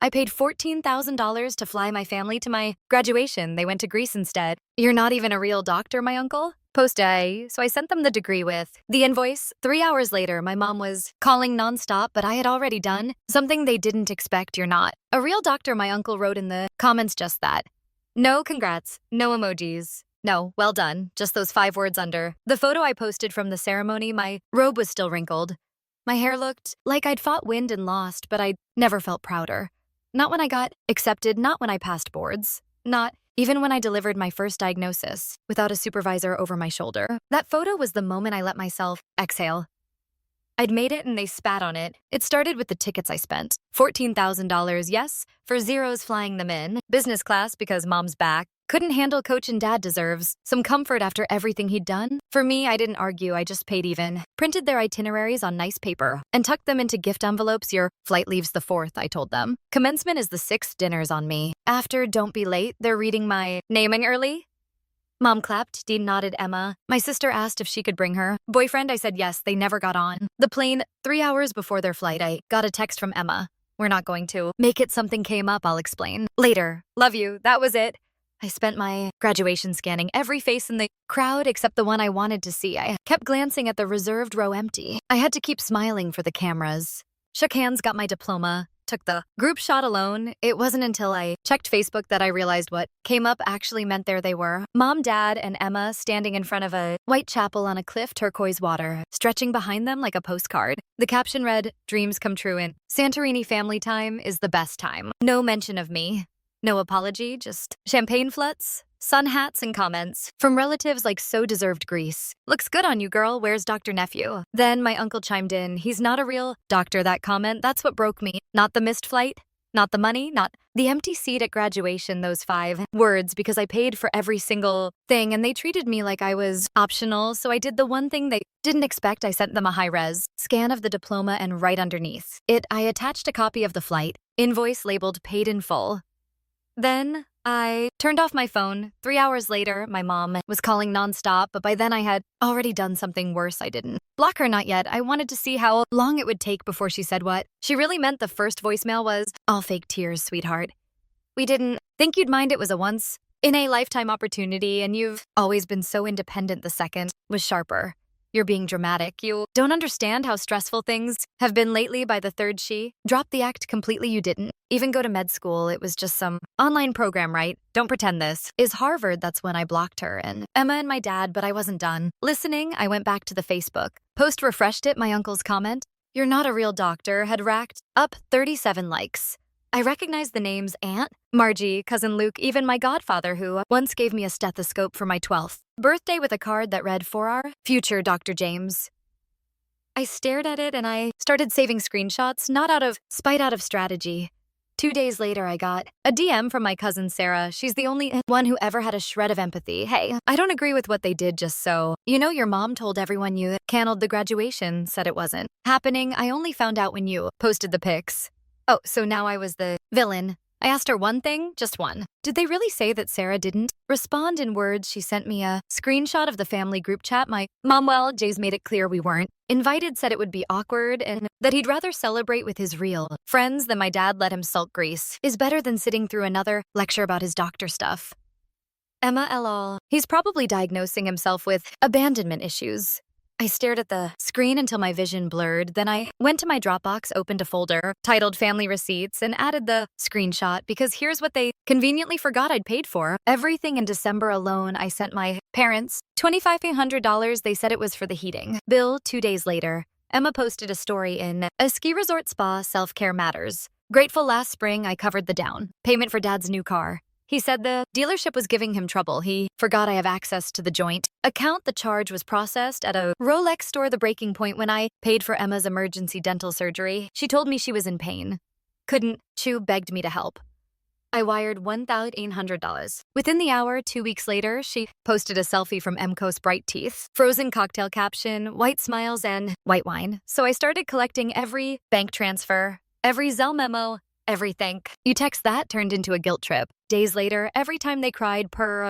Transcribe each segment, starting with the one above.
I paid $14,000 to fly my family to my graduation. They went to Greece instead. You're not even a real doctor, my uncle? So I sent them the degree with the invoice. 3 hours later, my mom was calling nonstop, but I had already done something they didn't expect. You're not a real doctor, my uncle wrote in the comments just that. No congrats, no emojis. No, well done, just those 5 words under. The photo I posted from the ceremony, my robe was still wrinkled. My hair looked like I'd fought wind and lost, but I never felt prouder. Not when I got accepted, not when I passed boards, not even when I delivered my first diagnosis without a supervisor over my shoulder. That photo was the moment I let myself exhale. I'd made it and they spat on it. It started with the tickets I spent. $14,000, yes, for zeros flying them in. Business class because mom's back. Couldn't handle coach and dad deserves some comfort after everything he'd done. For me, I didn't argue, I just paid even. Printed their itineraries on nice paper and tucked them into gift envelopes. Your flight leaves the 4th, I told them. Commencement is the 6th, dinner's on me. After don't be late, they're reading my naming early. Mom clapped, Dean nodded Emma. My sister asked if she could bring her boyfriend. I said yes, they never got on the plane. 3 hours before their flight, I got a text from Emma. We're not going to make it, something came up, I'll explain later. Love you, that was it. I spent my graduation scanning every face in the crowd except the one I wanted to see. I kept glancing at the reserved row empty. I had to keep smiling for the cameras. Shook hands, got my diploma, took the group shot alone. It wasn't until I checked Facebook that I realized what came up actually meant there they were. Mom, Dad, and Emma standing in front of a white chapel on a cliff, turquoise water, stretching behind them like a postcard. The caption read, "Dreams come true and Santorini family time is the best time." No mention of me. No apology, just champagne flutes, sun hats, and comments from relatives like so deserved Greece. Looks good on you, girl. Where's Dr. Nephew? Then my uncle chimed in. He's not a real doctor, that comment. That's what broke me. Not the missed flight, not the money, not the empty seat at graduation, those 5 words, because I paid for every single thing and they treated me like I was optional. So I did the one thing they didn't expect. I sent them a high-res scan of the diploma and right underneath it, I attached a copy of the flight, invoice labeled paid in full. Then I turned off my phone. 3 hours later, my mom was calling nonstop, but by then I had already done something worse. I didn't block her, not yet. I wanted to see how long it would take before she said what she really meant. The first voicemail was, "All fake tears, sweetheart. We didn't think you'd mind. It was a once-in-a-lifetime opportunity, and you've always been so independent." The second was sharper. "You're being dramatic. You don't understand how stressful things have been lately." By the third, she dropped the act completely. "You didn't even go to med school. It was just some online program, right? Don't pretend this is Harvard." That's when I blocked her and Emma and my dad, but I wasn't done listening. I went back to the Facebook post, refreshed it. My uncle's comment, "You're not a real doctor," had racked up 37 likes. I recognized the names Aunt Margie, Cousin Luke, even my godfather who once gave me a stethoscope for my 12th birthday with a card that read, "For our future Dr. James." I stared at it and I started saving screenshots, not out of spite, out of strategy. 2 days later, I got a DM from my cousin Sarah. She's the only one who ever had a shred of empathy. "Hey, I don't agree with what they did, just so you know, your mom told everyone you canceled the graduation, said it wasn't happening. I only found out when you posted the pics." Oh, so now I was the villain. I asked her one thing, just one. Did they really say that Sarah didn't respond in words? She sent me a screenshot of the family group chat. My mom, well, Jay's made it clear we weren't invited, said it would be awkward and that he'd rather celebrate with his real friends than my dad let him sulk. Greece is better than sitting through another lecture about his doctor stuff. Emma lol. He's probably diagnosing himself with abandonment issues. I stared at the screen until my vision blurred. Then I went to my Dropbox, opened a folder titled Family Receipts, and added the screenshot because here's what they conveniently forgot I'd paid for. Everything in December alone. I sent my parents $2,500. They said it was for the heating bill. 2 days later, Emma posted a story in a ski resort spa, self-care matters. Grateful last spring I covered the down payment for dad's new car. He said the dealership was giving him trouble. He forgot I have access to the joint account. The charge was processed at a Rolex store. The breaking point when I paid for Emma's emergency dental surgery. She told me she was in pain. Couldn't chew, begged me to help. I wired $1,800. Within the hour, 2 weeks later, she posted a selfie from Emco's bright teeth, frozen cocktail caption, white smiles, and white wine. So I started collecting every bank transfer, every Zelle memo, everything. You text that turned into a guilt trip. Days later, every time they cried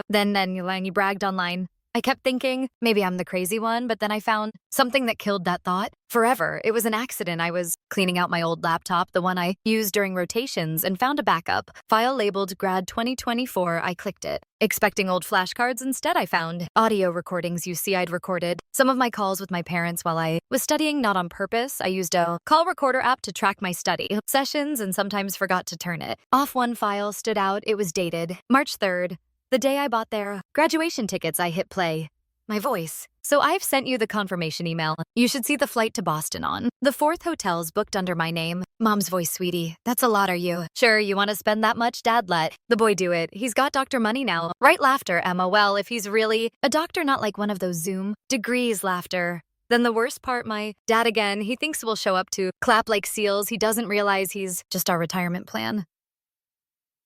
then you bragged online. I kept thinking, maybe I'm the crazy one, but then I found something that killed that thought forever. It was an accident. I was cleaning out my old laptop, the one I used during rotations, and found a backup file labeled Grad 2024. I clicked it. Expecting old flashcards, instead I found audio recordings. You see, I'd recorded some of my calls with my parents while I was studying, not on purpose. I used a call recorder app to track my study sessions and sometimes forgot to turn it off. One file stood out. It was dated March 3rd, the day I bought their graduation tickets. I hit play. My voice. So I've sent you the confirmation email. You should see the flight to Boston on the 4th. Hotels booked under my name. Mom's voice, sweetie. That's a lot, are you? Sure, you want to spend that much? Dad, let the boy do it. He's got doctor money now. Right, laughter, Emma. Well, if he's really a doctor, not like one of those Zoom degrees, laughter. Then the worst part, my dad again, he thinks we'll show up to clap like seals. He doesn't realize he's just our retirement plan.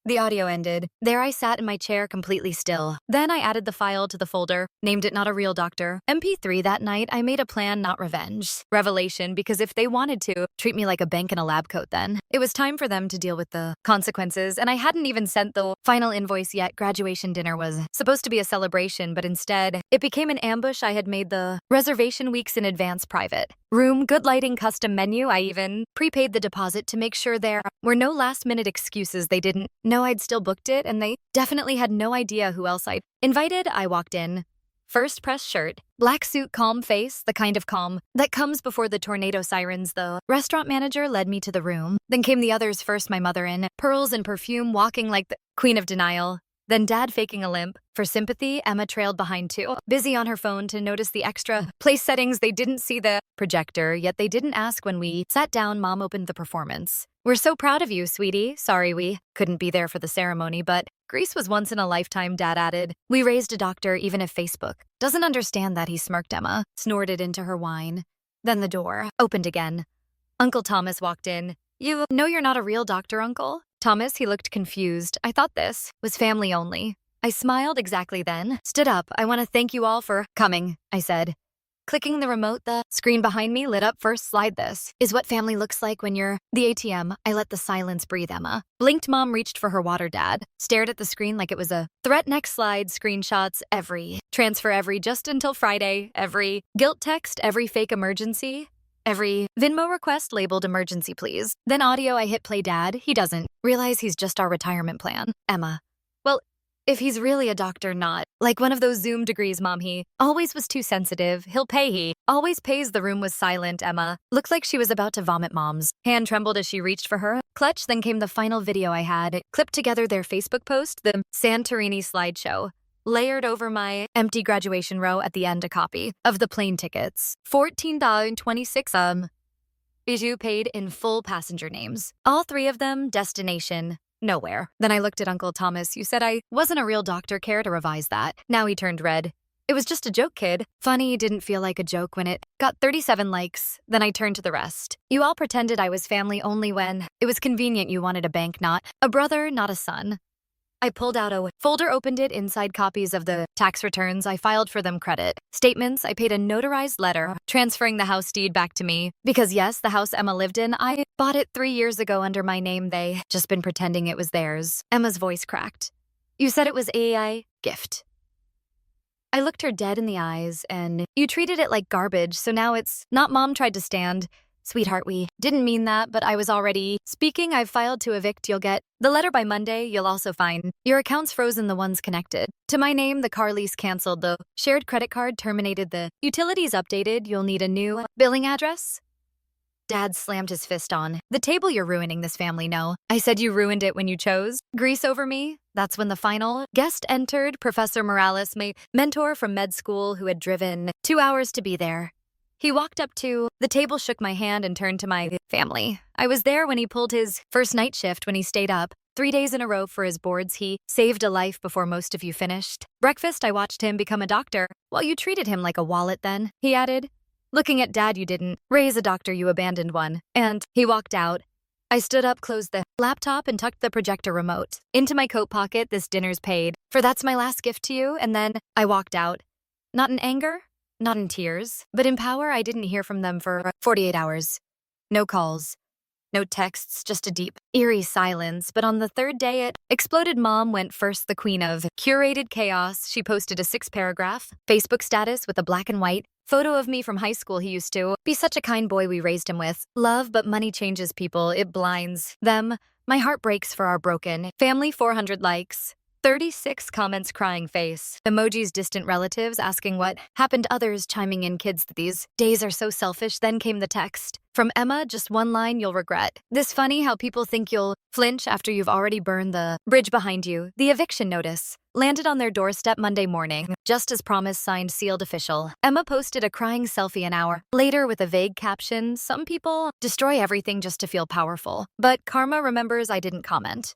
The audio ended. There I sat in my chair completely still. Then I added the file to the folder, named it Not a Real Doctor. MP3 that night, I made a plan, not revenge. Revelation, because if they wanted to treat me like a bank in a lab coat then, it was time for them to deal with the consequences, and I hadn't even sent the final invoice yet. Graduation dinner was supposed to be a celebration, but instead, it became an ambush. I had made the reservation weeks in advance private. Room, good lighting, custom menu. I even prepaid the deposit to make sure there were no last-minute excuses. They didn't know I'd still booked it, and they definitely had no idea who else I'd invited. I walked in. First press shirt, black suit, calm face, the kind of calm that comes before the tornado sirens. The restaurant manager led me to the room. Then came the others, first my mother in pearls and perfume, walking like the queen of denial. Then Dad faking a limp. For sympathy, Emma trailed behind too, busy on her phone to notice the extra place settings. They didn't see the projector, yet they didn't ask when we sat down. Mom opened the performance. We're so proud of you, sweetie. Sorry we couldn't be there for the ceremony, but Greece was once in a lifetime, Dad added. We raised a doctor, even if Facebook doesn't understand that. He smirked. Emma snorted into her wine. Then the door opened again. Uncle Thomas walked in. You know you're not a real doctor, Uncle? Thomas, he looked confused. I thought this was family only. I smiled exactly then, stood up. I want to thank you all for coming, I said. Clicking the remote, the screen behind me lit up. First slide. This is what family looks like when you're the ATM. I let the silence breathe. Emma blinked. Mom reached for her water. Dad stared at the screen like it was a threat. Next slide. Screenshots. Every transfer, every just until Friday, every guilt text, every fake emergency. Every Venmo request labeled emergency, please. Then audio. I hit play. Dad, he doesn't realize he's just our retirement plan. Emma, well, if he's really a doctor, not like one of those Zoom degrees, Mom, he always was too sensitive. He'll pay. He always pays. The room was silent. Emma looked like she was about to vomit. Mom's hand trembled as she reached for her clutch. Then came the final video I had. It clipped together their Facebook post, the Santorini slideshow. Layered over my empty graduation row at the end, a copy of the plane tickets. $14.26. Bijou paid in full, passenger names. All three of them, destination, nowhere. Then I looked at Uncle Thomas. You said I wasn't a real doctor. Care to revise that? Now he turned red. It was just a joke, kid. Funny, didn't feel like a joke when it got 37 likes. Then I turned to the rest. You all pretended I was family only when it was convenient. You wanted a bank, not a brother, not a son. I pulled out a folder, opened it. Inside copies of the tax returns. I filed for them. Credit statements. I paid a notarized letter transferring the house deed back to me. Because yes, the house Emma lived in, I bought it 3 years ago under my name. They just been pretending it was theirs. Emma's voice cracked. You said it was a gift. I looked her dead in the eyes, and you treated it like garbage, so now it's not. Mom tried to stand. Sweetheart, we didn't mean that, but I was already speaking. I've filed to evict. You'll get the letter by Monday. You'll also find your accounts frozen, the ones connected to my name. The car lease canceled. The shared credit card terminated. The utilities updated. You'll need a new billing address. Dad slammed his fist on the table. You're ruining this family. No, I said you ruined it when you chose Greece over me. That's when the final guest entered. Professor Morales, my mentor from med school who had driven 2 hours to be there. He walked up to the table, shook my hand, and turned to my family. I was there when he pulled his first night shift, when he stayed up 3 days in a row for his boards. He saved a life before most of you finished. Breakfast, I watched him become a doctor. Well, you treated him like a wallet then, he added. Looking at Dad, you didn't raise a doctor, you abandoned one. And he walked out. I stood up, closed the laptop, and tucked the projector remote into my coat pocket. This dinner's paid, for that's my last gift to you. And then I walked out. Not in anger. Not in tears, but in power. I didn't hear from them for 48 hours. No calls. No texts, just a deep, eerie silence. But on the third day, it exploded. Mom went first, the queen of curated chaos. She posted a 6-paragraph Facebook status with a black and white photo of me from high school. He used to be such a kind boy we raised him with. Love, but money changes people. It blinds them. My heart breaks for our broken family. 400 likes. 36 comments, crying face. Emojis, distant relatives asking what happened, others chiming in, kids these days are so selfish. Then came the text from Emma, just one line you'll regret. This funny how people think you'll flinch after you've already burned the bridge behind you. The eviction notice landed on their doorstep Monday morning. Just as promised, signed, sealed, official. Emma posted a crying selfie an hour later with a vague caption. Some people destroy everything just to feel powerful. But karma remembers I didn't comment.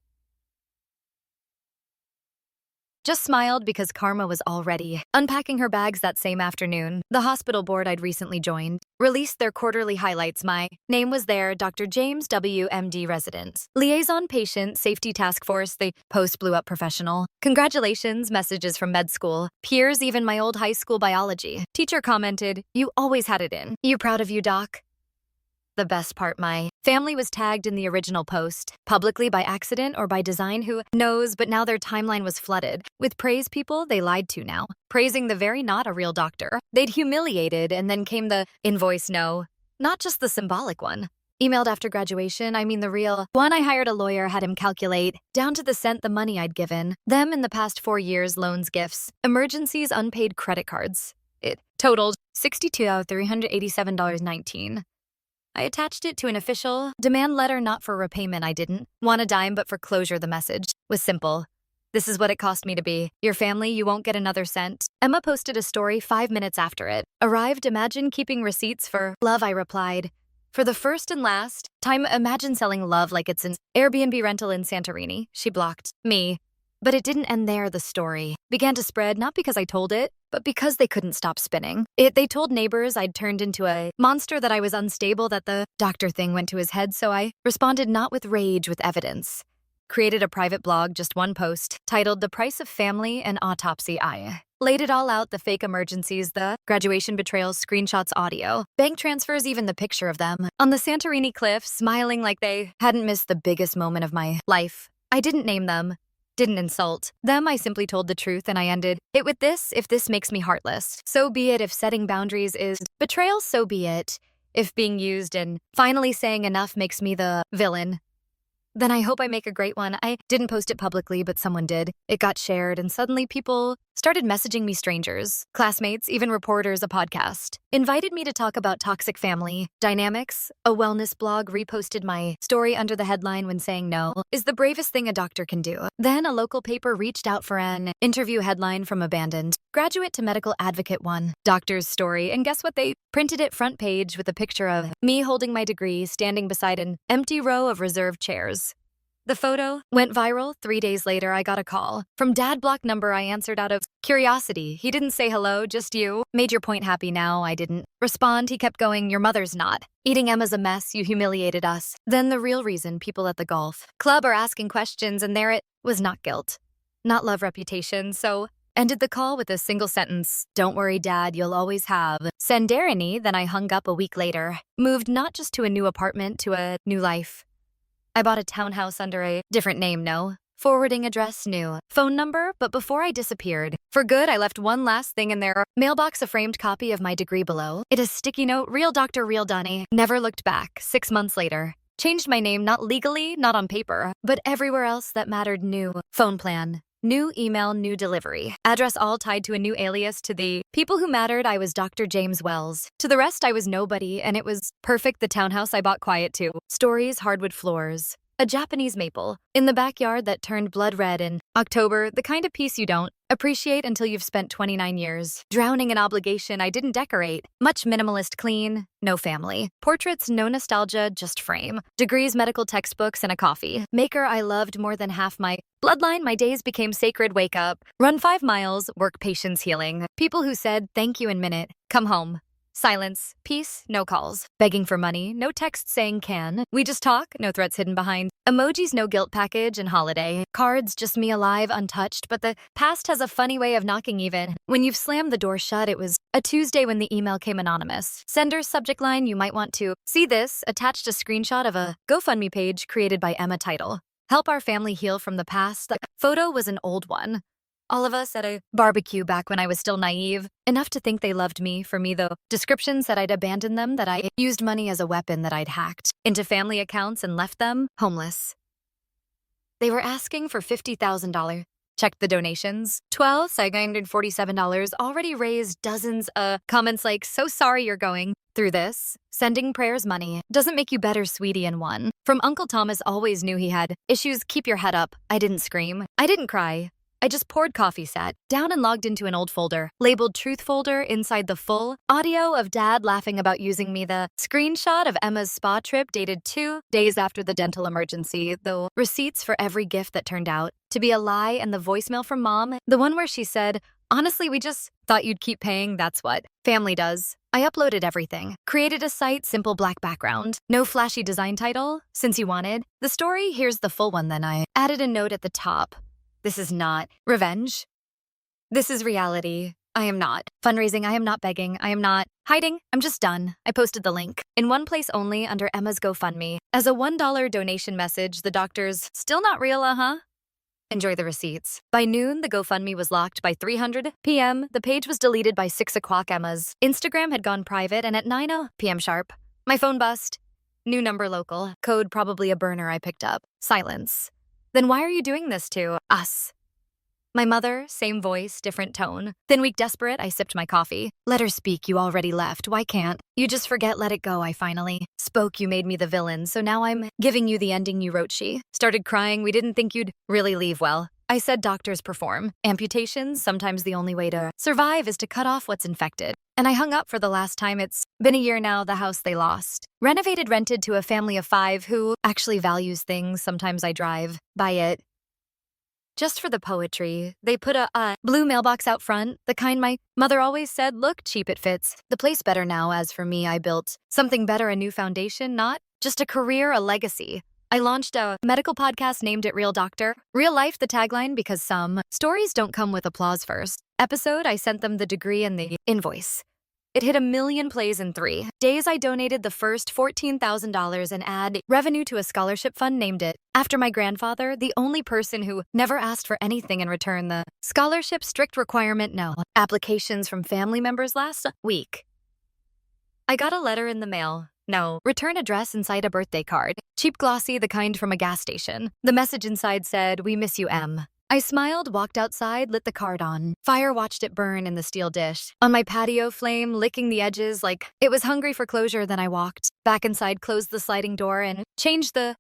Just smiled because karma was already unpacking her bags that same afternoon. The hospital board I'd recently joined released their quarterly highlights. My name was there, Dr. James W. MD, resident. Liaison Patient Safety Task Force. The post blew up. Professional. Congratulations, messages from med school. Peers, even my old high school biology teacher commented, you always had it in. You proud of you, doc? The best part, my family was tagged in the original post, publicly by accident or by design, who knows, but now their timeline was flooded with praise people they lied to now, praising the very not a real doctor they'd humiliated, and then came the invoice, no, not just the symbolic one. Emailed after graduation, I mean the real one. I hired a lawyer, had him calculate, down to the cent, the money I'd given them in the past 4 years, loans, gifts, emergencies, unpaid credit cards. It totaled $62,387.19. I attached it to an official demand letter, not for repayment. I didn't want a dime, but for closure. The message was simple. This is what it cost me to be your family. You won't get another cent. Emma posted a story 5 minutes after it arrived. Imagine keeping receipts for love. I replied, for the first and last time. Imagine selling love like it's an Airbnb rental in Santorini. She blocked me. But it didn't end there. The story began to spread, not because I told it, but because they couldn't stop spinning it. They told neighbors I'd turned into a monster, that I was unstable, that the doctor thing went to his head. So I responded, not with rage, with evidence. Created a private blog, just one post, titled The Price of Family and Autopsy. I laid it all out, the fake emergencies, the graduation betrayals, screenshots, audio, bank transfers, even the picture of them on the Santorini cliffs, smiling like they hadn't missed the biggest moment of my life. I didn't name them. Didn't insult them. I simply told the truth, and I ended it with this: if this makes me heartless, so be it. If setting boundaries is betrayal, so be it. If being used and finally saying enough makes me the villain, then I hope I make a great one. I didn't post it publicly, but someone did. It got shared, and suddenly people started messaging me, strangers, classmates, even reporters. A podcast invited me to talk about toxic family dynamics. A wellness blog reposted my story under the headline, when saying no is the bravest thing a doctor can do. Then a local paper reached out for an interview, headline from abandoned graduate to medical advocate, one doctor's story. And guess what? They printed it front page with a picture of me holding my degree, standing beside an empty row of reserved chairs. The photo went viral. 3 days later, I got a call from dad. Block number. I answered out of curiosity. He didn't say hello, just you. Made your point happy now. I didn't respond. He kept going, your mother's not eating. Emma's a mess. You humiliated us. Then the real reason: people at the golf club are asking questions, and there it was, not guilt, not love, reputation. So ended the call with a single sentence: don't worry, Dad, you'll always have Santorini. Then I hung up. A week later, moved not just to a new apartment, to a new life. I bought a townhouse under a different name, no forwarding address, new phone number. But before I disappeared for good, I left one last thing in their mailbox: a framed copy of my degree. Below it, a sticky note: real doctor, real Donnie. Never looked back. 6 months later, changed my name, not legally, not on paper, but everywhere else that mattered. New phone plan, new email, new delivery address, all tied to a new alias. To the people who mattered, I was Dr. James Wells. To the rest, I was nobody, and it was perfect. The townhouse I bought, quiet too. Stories, hardwood floors, a Japanese maple in the backyard that turned blood red in October. The kind of peace you don't appreciate until you've spent 29 years drowning in obligation. I didn't decorate much. Minimalist, clean, no family portraits, no nostalgia, just frame, degrees, medical textbooks, and a coffee maker. I loved more than half my bloodline. My days became sacred. Wake up, run 5 miles, work, patience, healing. People who said thank you in minute, come home. Silence. Peace. No calls. Begging for money. No text saying can. We just talk. No threats hidden behind. Emojis, no guilt package, and holiday. Cards, just me alive, untouched, but the past has a funny way of knocking even. When you've slammed the door shut, it was a Tuesday when the email came anonymous. Sender's subject line, you might want to see this, attached a screenshot of a GoFundMe page created by Emma title. Help our family heal from the past. The photo was an old one. All of us at a barbecue back when I was still naive. Enough to think they loved me, for me though. Description said I'd abandoned them, that I used money as a weapon that I'd hacked into family accounts and left them homeless. They were asking for $50,000. Checked the donations. $1,247 already raised dozens of comments like, so sorry you're going through this. Sending prayers money doesn't make you better, sweetie, and one. From Uncle Thomas always knew he had issues. Keep your head up. I didn't scream. I didn't cry. I just poured coffee, sat down and logged into an old folder, labeled Truth Folder. Inside the full audio of Dad laughing about using me, the screenshot of Emma's spa trip dated 2 days after the dental emergency, the receipts for every gift that turned out to be a lie, and the voicemail from Mom, the one where she said, honestly, we just thought you'd keep paying, that's what family does. I uploaded everything, created a site, simple black background, no flashy design title, since you wanted the story, here's the full one. Then I added a note at the top. This is not revenge. This is reality. I am not fundraising. I am not begging. I am not hiding. I'm just done. I posted the link in one place only, under Emma's GoFundMe, as a $1 donation message. The doctors, still not real, Enjoy the receipts. By noon, the GoFundMe was locked. By 3:00 p.m., the page was deleted. By 6 o'clock, Emma's Instagram had gone private, and at 9 p.m. sharp, my phone bust. New number local. Code probably a burner I picked up. Silence. Then why are you doing this to us? My mother, same voice, different tone. Thin, weak, desperate, I sipped my coffee. Let her speak, you already left. Why can't you just forget, let it go? I finally spoke, you made me the villain, so now I'm giving you the ending you wrote. She started crying, we didn't think you'd really leave well. I said doctors perform amputations. Sometimes the only way to survive is to cut off what's infected. And I hung up for the last time. It's been a year now, the house they lost. Renovated, rented to a family of 5 who actually values things. Sometimes I drive by it just for the poetry. They put a blue mailbox out front, the kind my mother always said, look cheap, it fits the place better now. As for me, I built something better, a new foundation, not just a career, a legacy. I launched a medical podcast, named it Real Doctor. Real life, the tagline, because some stories don't come with applause first. Episode, I sent them the degree and the invoice. It hit 1 million plays in 3 days. I donated the first $14,000 in ad revenue to a scholarship fund, named it after my grandfather, the only person who never asked for anything in return. The scholarship strict requirement, no applications from family members. Last week, I got a letter in the mail. No return address inside a birthday card. Cheap, glossy, the kind from a gas station. The message inside said, we miss you, Em. I smiled, walked outside, lit the card on fire, watched it burn in the steel dish on my patio flame, licking the edges like it was hungry for closure. Then I walked back inside, closed the sliding door, and changed the